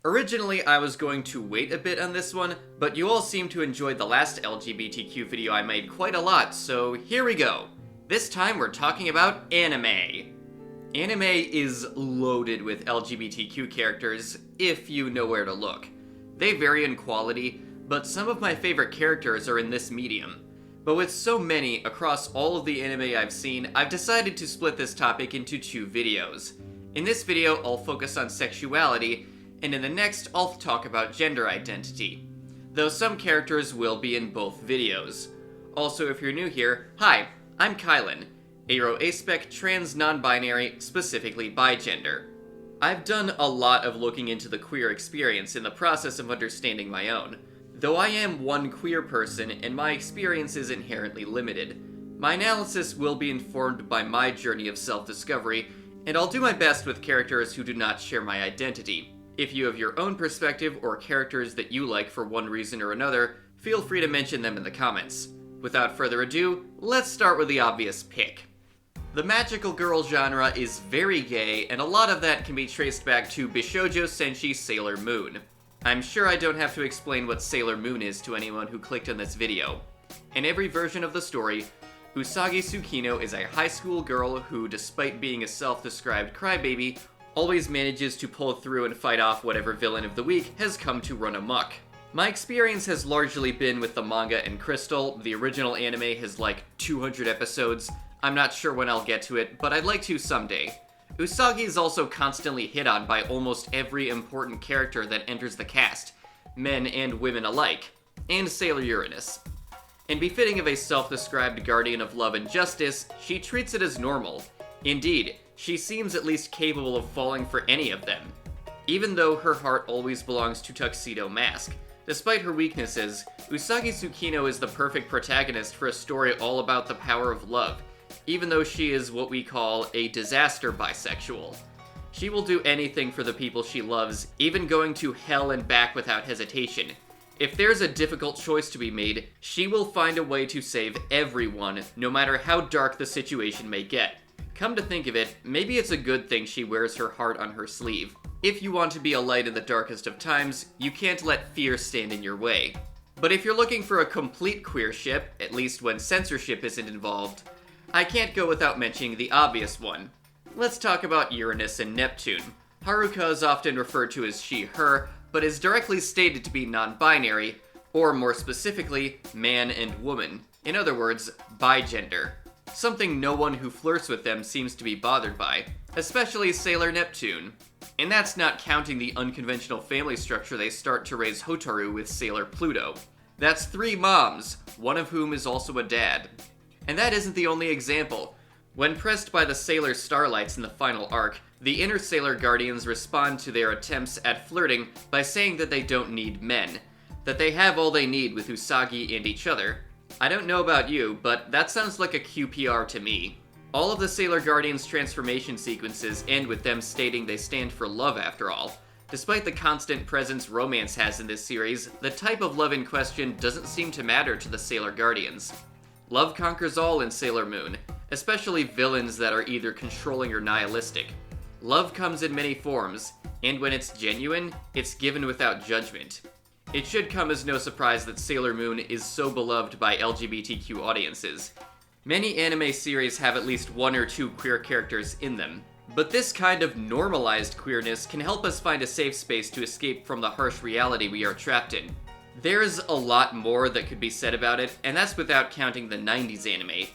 Originally, I was going to wait a bit on this one, but you all seem to enjoy the last LGBTQ video I made quite a lot, so here we go. This time we're talking about anime. Anime is loaded with LGBTQ characters, if you know where to look. They vary in quality, but some of my favorite characters are in this medium. But with so many across all of the anime I've seen, I've decided to split this topic into two videos. In this video, I'll focus on sexuality, and in the next, I'll talk about gender identity. Though some characters will be in both videos. Also, if you're new here, hi, I'm Kylan, aro-aspec trans non-binary, specifically bigender. I've done a lot of looking into the queer experience in the process of understanding my own. Though I am one queer person, and my experience is inherently limited, my analysis will be informed by my journey of self-discovery, and I'll do my best with characters who do not share my identity. If you have your own perspective or characters that you like for one reason or another, feel free to mention them in the comments. Without further ado, let's start with the obvious pick. The magical girl genre is very gay, and a lot of that can be traced back to Bishojo Senshi Sailor Moon. I'm sure I don't have to explain what Sailor Moon is to anyone who clicked on this video. In every version of the story, Usagi Tsukino is a high school girl who, despite being a self-described crybaby, always manages to pull through and fight off whatever villain of the week has come to run amok. My experience has largely been with the manga and Crystal. The original anime has like 200 episodes. I'm not sure when I'll get to it, but I'd like to someday. Usagi is also constantly hit on by almost every important character that enters the cast, men and women alike, and Sailor Uranus. And befitting of a self-described guardian of love and justice, she treats it as normal. Indeed, she seems at least capable of falling for any of them, even though her heart always belongs to Tuxedo Mask. Despite her weaknesses, Usagi Tsukino is the perfect protagonist for a story all about the power of love, even though she is what we call a disaster bisexual. She will do anything for the people she loves, even going to hell and back without hesitation. If there's a difficult choice to be made, she will find a way to save everyone, no matter how dark the situation may get. Come to think of it, maybe it's a good thing she wears her heart on her sleeve. If you want to be a light in the darkest of times, you can't let fear stand in your way. But if you're looking for a complete queer ship, at least when censorship isn't involved, I can't go without mentioning the obvious one. Let's talk about Uranus and Neptune. Haruka is often referred to as she/her, but is directly stated to be non-binary, or more specifically, man and woman. In other words, bigender. Something no one who flirts with them seems to be bothered by, especially Sailor Neptune. And that's not counting the unconventional family structure they start to raise Hotaru with Sailor Pluto. That's 3 moms, one of whom is also a dad. And that isn't the only example. When pressed by the Sailor Starlights in the final arc, the inner Sailor Guardians respond to their attempts at flirting by saying that they don't need men, that they have all they need with Usagi and each other. I don't know about you, but that sounds like a QPR to me. All of the Sailor Guardians' transformation sequences end with them stating they stand for love after all. Despite the constant presence romance has in this series, the type of love in question doesn't seem to matter to the Sailor Guardians. Love conquers all in Sailor Moon, especially villains that are either controlling or nihilistic. Love comes in many forms, and when it's genuine, it's given without judgment. It should come as no surprise that Sailor Moon is so beloved by LGBTQ audiences. Many anime series have at least 1 or 2 queer characters in them, but this kind of normalized queerness can help us find a safe space to escape from the harsh reality we are trapped in. There's a lot more that could be said about it, and that's without counting the 90s anime,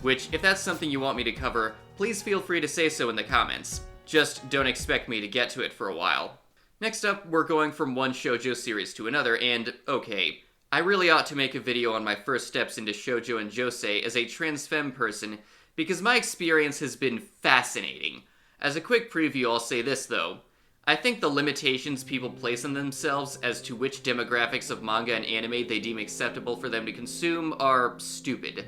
which, if that's something you want me to cover, please feel free to say so in the comments. Just don't expect me to get to it for a while. Next up, we're going from one shoujo series to another, and okay, I really ought to make a video on my first steps into shoujo and josei as a trans femme person, because my experience has been fascinating. As a quick preview, I'll say this though. I think the limitations people place on themselves as to which demographics of manga and anime they deem acceptable for them to consume are stupid.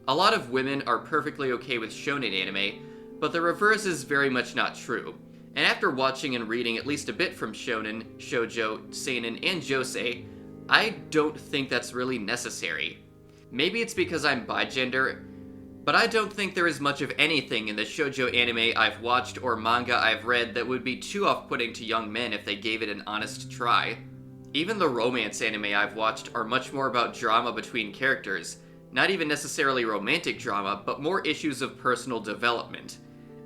A lot of women are perfectly okay with shonen anime, but the reverse is very much not true. And after watching and reading at least a bit from shonen, shoujo, seinen, and josei, I don't think that's really necessary. Maybe it's because I'm bigender, But I don't think there is much of anything in the shoujo anime I've watched or manga I've read that would be too off-putting to young men if they gave it an honest try. Even the romance anime I've watched are much more about drama between characters, not even necessarily romantic drama, but more issues of personal development.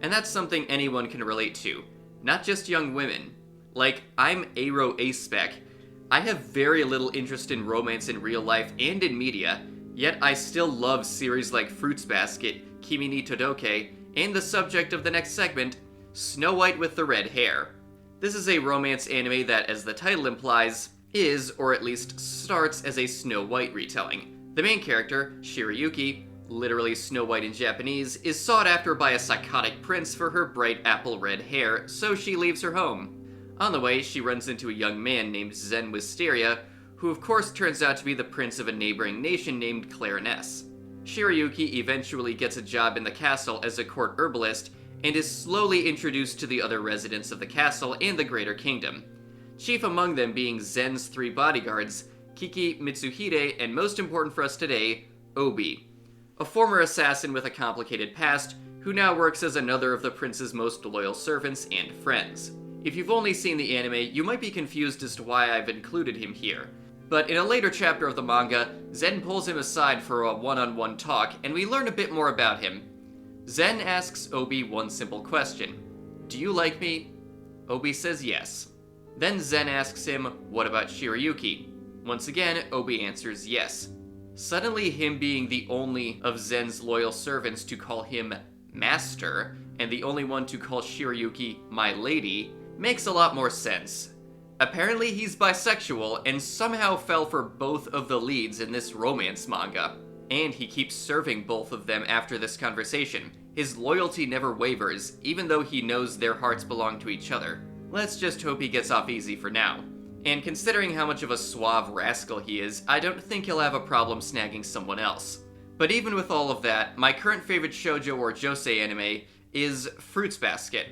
And that's something anyone can relate to, not just young women. Like, I'm Aero A-Spec. I have very little interest in romance in real life and in media, yet I still love series like Fruits Basket, Kimi ni Todoke, and the subject of the next segment, Snow White with the Red Hair. This is a romance anime that, as the title implies, is, or at least starts as a Snow White retelling. The main character, Shirayuki, literally Snow White in Japanese, is sought after by a psychotic prince for her bright apple red hair, so she leaves her home. On the way, she runs into a young man named Zen Wisteria, who of course turns out to be the prince of a neighboring nation named Queerness. Shirayuki eventually gets a job in the castle as a court herbalist, and is slowly introduced to the other residents of the castle and the greater kingdom. Chief among them being Zen's 3 bodyguards, Kiki, Mitsuhide, and most important for us today, Obi, a former assassin with a complicated past, who now works as another of the prince's most loyal servants and friends. If you've only seen the anime, you might be confused as to why I've included him here. But in a later chapter of the manga, Zen pulls him aside for a one-on-one talk, and we learn a bit more about him. Zen asks Obi one simple question. Do you like me? Obi says yes. Then Zen asks him, what about Shirayuki? Once again, Obi answers yes. Suddenly, him being the only of Zen's loyal servants to call him Master, and the only one to call Shirayuki my lady, makes a lot more sense. Apparently he's bisexual and somehow fell for both of the leads in this romance manga. And he keeps serving both of them after this conversation. His loyalty never wavers, even though he knows their hearts belong to each other. Let's just hope he gets off easy for now. And considering how much of a suave rascal he is, I don't think he'll have a problem snagging someone else. But even with all of that, my current favorite shoujo or josei anime is Fruits Basket.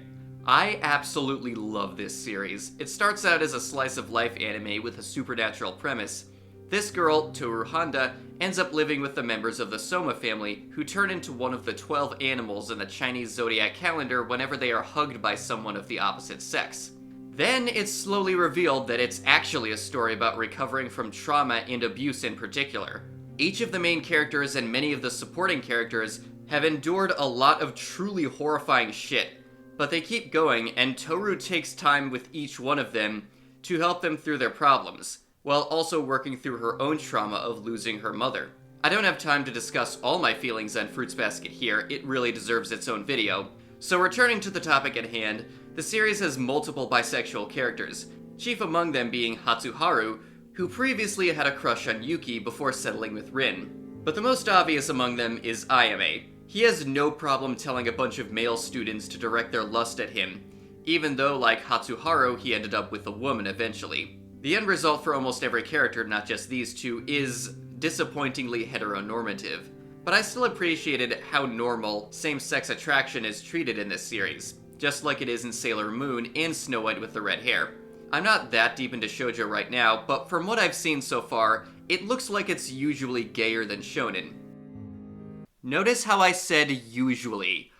I absolutely love this series. It starts out as a slice of life anime with a supernatural premise. This girl, Toru Honda, ends up living with the members of the Soma family, who turn into one of the 12 animals in the Chinese zodiac calendar whenever they are hugged by someone of the opposite sex. Then it's slowly revealed that it's actually a story about recovering from trauma and abuse in particular. Each of the main characters and many of the supporting characters have endured a lot of truly horrifying shit, but they keep going, and Toru takes time with each one of them to help them through their problems, while also working through her own trauma of losing her mother. I don't have time to discuss all my feelings on Fruits Basket here, it really deserves its own video. So returning to the topic at hand, the series has multiple bisexual characters, chief among them being Hatsuharu, who previously had a crush on Yuki before settling with Rin. But the most obvious among them is Ayame. He has no problem telling a bunch of male students to direct their lust at him, even though, like Hatsuharu, he ended up with a woman eventually. The end result for almost every character, not just these two, is disappointingly heteronormative. But I still appreciated how normal same-sex attraction is treated in this series, just like it is in Sailor Moon and Snow White with the red hair. I'm not that deep into shoujo right now, but from what I've seen so far, it looks like it's usually gayer than shonen. Notice how I said usually.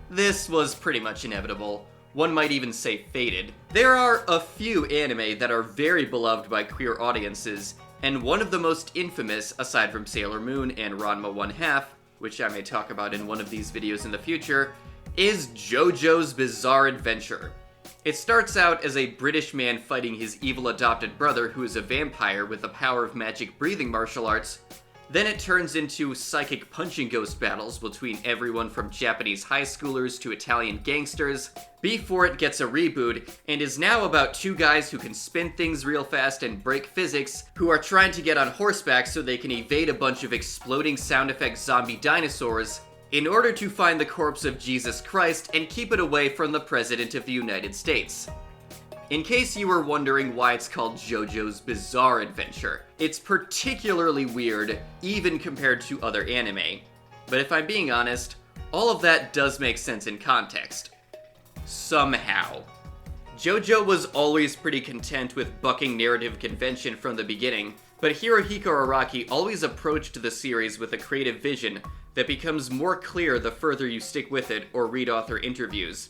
This was pretty much inevitable. One might even say fated. There are a few anime that are very beloved by queer audiences, and one of the most infamous, aside from Sailor Moon and Ranma 1/2, which I may talk about in one of these videos in the future, is JoJo's Bizarre Adventure. It starts out as a British man fighting his evil adopted brother who is a vampire with the power of magic breathing martial arts. Then it turns into psychic punching ghost battles between everyone from Japanese high schoolers to Italian gangsters, before it gets a reboot, and is now about 2 guys who can spin things real fast and break physics, who are trying to get on horseback so they can evade a bunch of exploding sound effect zombie dinosaurs, in order to find the corpse of Jesus Christ and keep it away from the President of the United States. In case you were wondering why it's called JoJo's Bizarre Adventure, it's particularly weird, even compared to other anime. But if I'm being honest, all of that does make sense in context. Somehow. JoJo was always pretty content with bucking narrative convention from the beginning, But Hirohiko Araki always approached the series with a creative vision that becomes more clear the further you stick with it or read author interviews.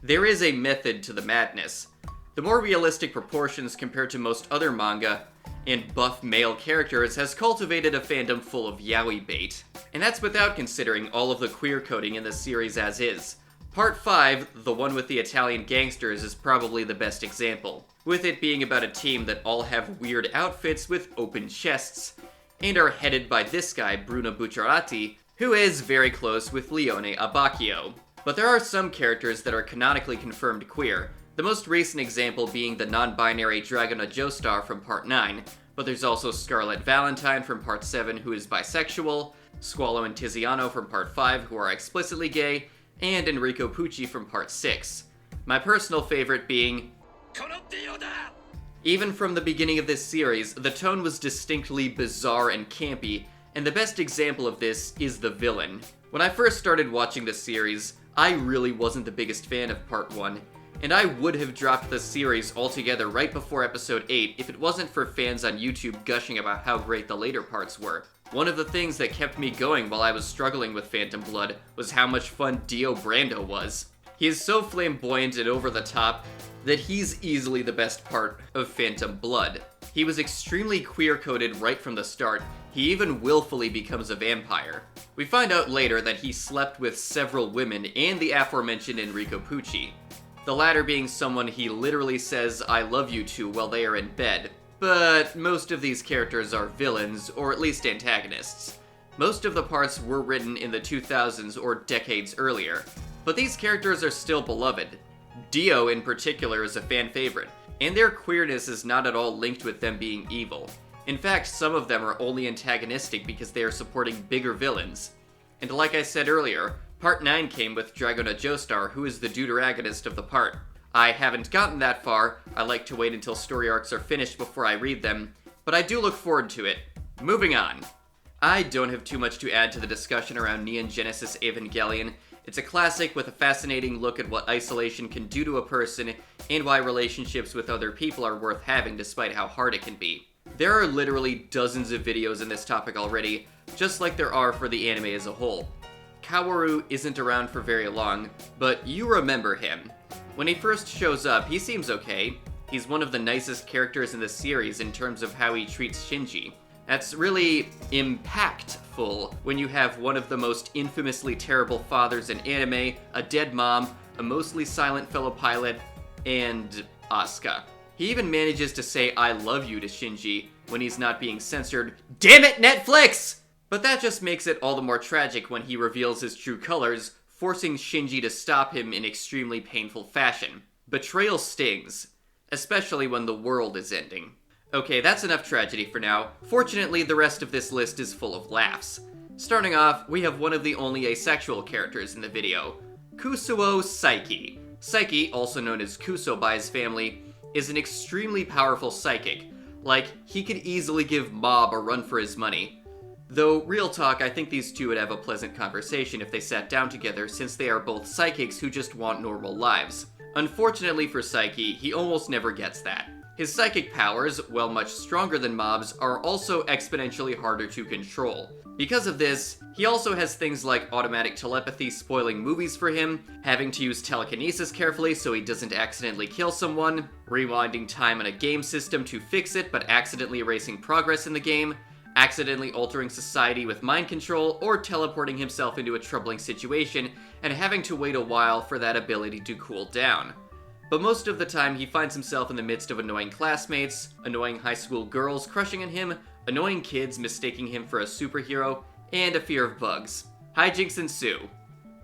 There is a method to the madness. The more realistic proportions compared to most other manga and buff male characters has cultivated a fandom full of yaoi bait. And that's without considering all of the queer coding in the series as is. Part 5, the one with the Italian gangsters, is probably the best example, with it being about a team that all have weird outfits with open chests, and are headed by this guy, Bruno Bucciarati, who is very close with Leone Abbacchio. But there are some characters that are canonically confirmed queer, the most recent example being the non-binary Dragona Joestar from Part 9, but there's also Scarlet Valentine from Part 7 who is bisexual, Squalo and Tiziano from Part 5 who are explicitly gay, and Enrico Pucci from Part 6. My personal favorite being... Even from the beginning of this series, the tone was distinctly bizarre and campy, and the best example of this is the villain. When I first started watching this series, I really wasn't the biggest fan of Part 1, and I would have dropped the series altogether right before Episode 8 if it wasn't for fans on YouTube gushing about how great the later parts were. One of the things that kept me going while I was struggling with Phantom Blood was how much fun Dio Brando was. He is so flamboyant and over the top that he's easily the best part of Phantom Blood. He was extremely queer-coded right from the start. He even willfully becomes a vampire. We find out later that he slept with several women and the aforementioned Enrico Pucci, the latter being someone he literally says "I love you" to while they are in bed. But most of these characters are villains, or at least antagonists. Most of the parts were written in the 2000s or decades earlier, but these characters are still beloved. Dio in particular is a fan favorite, and their queerness is not at all linked with them being evil. In fact, some of them are only antagonistic because they are supporting bigger villains. And like I said earlier, Part 9 came with Dragona Joestar, who is the deuteragonist of the part. I haven't gotten that far, I like to wait until story arcs are finished before I read them, but I do look forward to it. Moving on. I don't have too much to add to the discussion around Neon Genesis Evangelion. It's a classic with a fascinating look at what isolation can do to a person, and why relationships with other people are worth having despite how hard it can be. There are literally dozens of videos in this topic already, just like there are for the anime as a whole. Kaworu isn't around for very long, but you remember him. When he first shows up, he seems okay. He's one of the nicest characters in the series in terms of how he treats Shinji. That's really impactful when you have one of the most infamously terrible fathers in anime, a dead mom, a mostly silent fellow pilot, and Asuka. He even manages to say "I love you" to Shinji when he's not being censored. Damn it, Netflix! But that just makes it all the more tragic when he reveals his true colors, forcing Shinji to stop him in extremely painful fashion. Betrayal stings, especially when the world is ending. Okay, that's enough tragedy for now. Fortunately, the rest of this list is full of laughs. Starting off, we have one of the only asexual characters in the video, Kusuo Psyche. Psyche, also known as Kuso by his family, is an extremely powerful psychic. Like, he could easily give Mob a run for his money. Though, real talk, I think these two would have a pleasant conversation if they sat down together, since they are both psychics who just want normal lives. Unfortunately for Psyche, he almost never gets that. His psychic powers, while much stronger than Mob's, are also exponentially harder to control. Because of this, he also has things like automatic telepathy spoiling movies for him, having to use telekinesis carefully so he doesn't accidentally kill someone, rewinding time in a game system to fix it but accidentally erasing progress in the game, accidentally altering society with mind control, or teleporting himself into a troubling situation and having to wait a while for that ability to cool down. But most of the time he finds himself in the midst of annoying classmates, annoying high school girls crushing on him, annoying kids mistaking him for a superhero, and a fear of bugs. Hijinks ensue.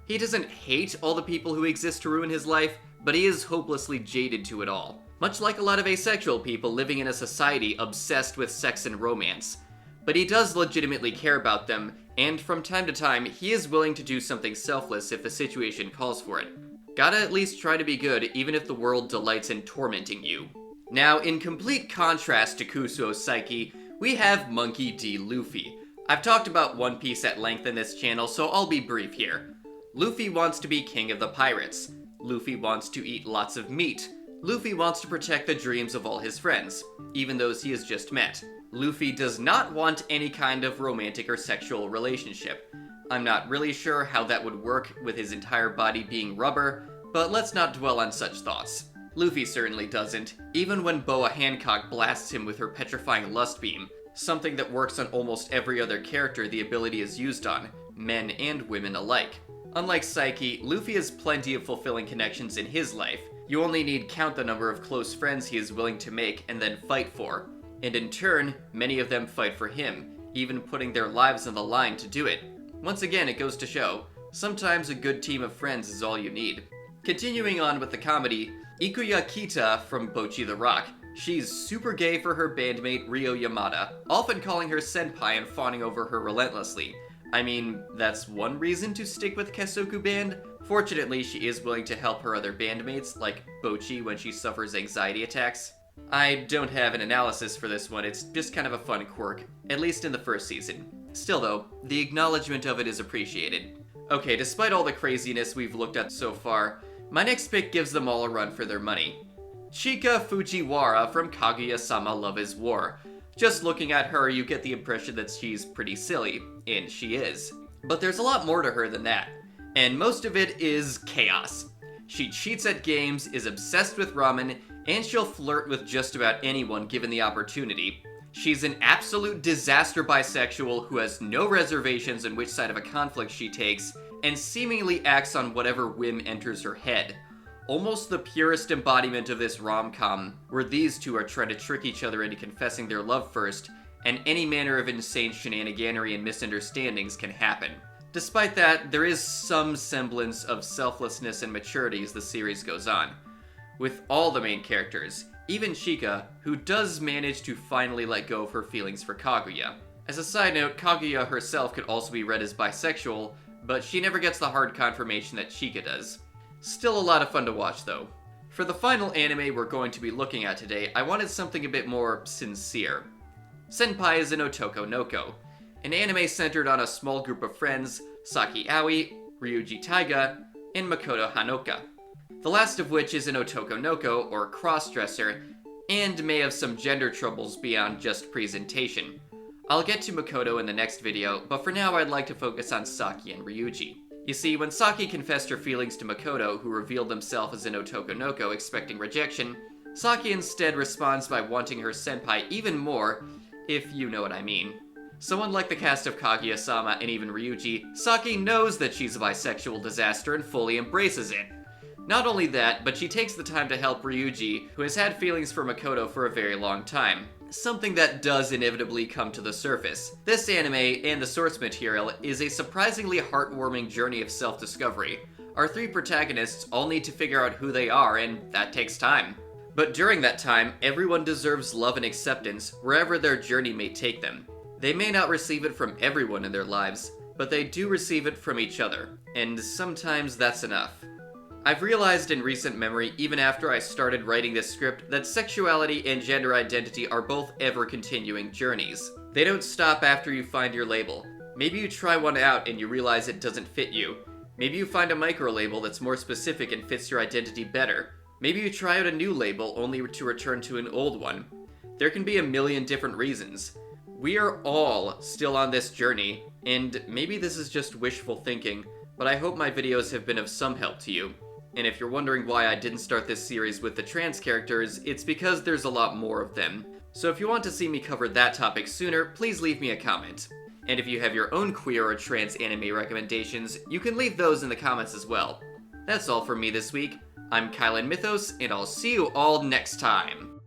He doesn't hate all the people who exist to ruin his life, but he is hopelessly jaded to it all. Much like a lot of asexual people living in a society obsessed with sex and romance. But he does legitimately care about them, and from time to time, he is willing to do something selfless if the situation calls for it. Gotta at least try to be good, even if the world delights in tormenting you. Now, in complete contrast to Kusuo Psyche, we have Monkey D. Luffy. I've talked about One Piece at length in this channel, so I'll be brief here. Luffy wants to be king of the pirates. Luffy wants to eat lots of meat. Luffy wants to protect the dreams of all his friends, even those he has just met. Luffy does not want any kind of romantic or sexual relationship. I'm not really sure how that would work with his entire body being rubber, but let's not dwell on such thoughts. Luffy certainly doesn't, even when Boa Hancock blasts him with her petrifying lust beam, something that works on almost every other character the ability is used on, men and women alike. Unlike Psyche, Luffy has plenty of fulfilling connections in his life. You only need count the number of close friends he is willing to make and then fight for. And in turn, many of them fight for him, even putting their lives on the line to do it. Once again, it goes to show, sometimes a good team of friends is all you need. Continuing on with the comedy, Ikuya Kita from Bocchi the Rock. She's super gay for her bandmate Ryo Yamada, often calling her senpai and fawning over her relentlessly. I mean, that's one reason to stick with Kesoku Band. Fortunately, she is willing to help her other bandmates, like Bocchi when she suffers anxiety attacks. I don't have an analysis for this one, it's just kind of a fun quirk, at least in the first season. Still though, the acknowledgement of it is appreciated. Okay, despite all the craziness we've looked at so far, my next pick gives them all a run for their money. Chika Fujiwara from Kaguya-sama Love is War. Just looking at her, you get the impression that she's pretty silly, and she is. But there's a lot more to her than that, and most of it is chaos. She cheats at games, is obsessed with ramen, and she'll flirt with just about anyone given the opportunity. She's an absolute disaster bisexual who has no reservations on which side of a conflict she takes, and seemingly acts on whatever whim enters her head. Almost the purest embodiment of this rom-com, where these two are trying to trick each other into confessing their love first, and any manner of insane shenaniganery and misunderstandings can happen. Despite that, there is some semblance of selflessness and maturity as the series goes on. With all the main characters, even Chika, who does manage to finally let go of her feelings for Kaguya. As a side note, Kaguya herself could also be read as bisexual, but she never gets the hard confirmation that Chika does. Still a lot of fun to watch though. For the final anime we're going to be looking at today, I wanted something a bit more sincere. Senpai is an Otoko Noko, an anime centered on a small group of friends, Saki Aoi, Ryuji Taiga, and Makoto Hanoka. The last of which is an Otoko Noko, or crossdresser, and may have some gender troubles beyond just presentation. I'll get to Makoto in the next video, but for now I'd like to focus on Saki and Ryuji. You see, when Saki confessed her feelings to Makoto, who revealed himself as an Otoko Noko expecting rejection, Saki instead responds by wanting her senpai even more, if you know what I mean. So unlike the cast of Kaguya-sama and even Ryuji, Saki knows that she's a bisexual disaster and fully embraces it. Not only that, but she takes the time to help Ryuji, who has had feelings for Makoto for a very long time. Something that does inevitably come to the surface. This anime, and the source material, is a surprisingly heartwarming journey of self-discovery. Our three protagonists all need to figure out who they are, and that takes time. But during that time, everyone deserves love and acceptance, wherever their journey may take them. They may not receive it from everyone in their lives, but they do receive it from each other, and sometimes that's enough. I've realized in recent memory, even after I started writing this script, that sexuality and gender identity are both ever-continuing journeys. They don't stop after you find your label. Maybe you try one out and you realize it doesn't fit you. Maybe you find a micro-label that's more specific and fits your identity better. Maybe you try out a new label only to return to an old one. There can be a million different reasons. We are all still on this journey, and maybe this is just wishful thinking, but I hope my videos have been of some help to you. And if you're wondering why I didn't start this series with the trans characters, it's because there's a lot more of them. So if you want to see me cover that topic sooner, please leave me a comment. And if you have your own queer or trans anime recommendations, you can leave those in the comments as well. That's all from me this week. I'm Kylan Mythos, and I'll see you all next time.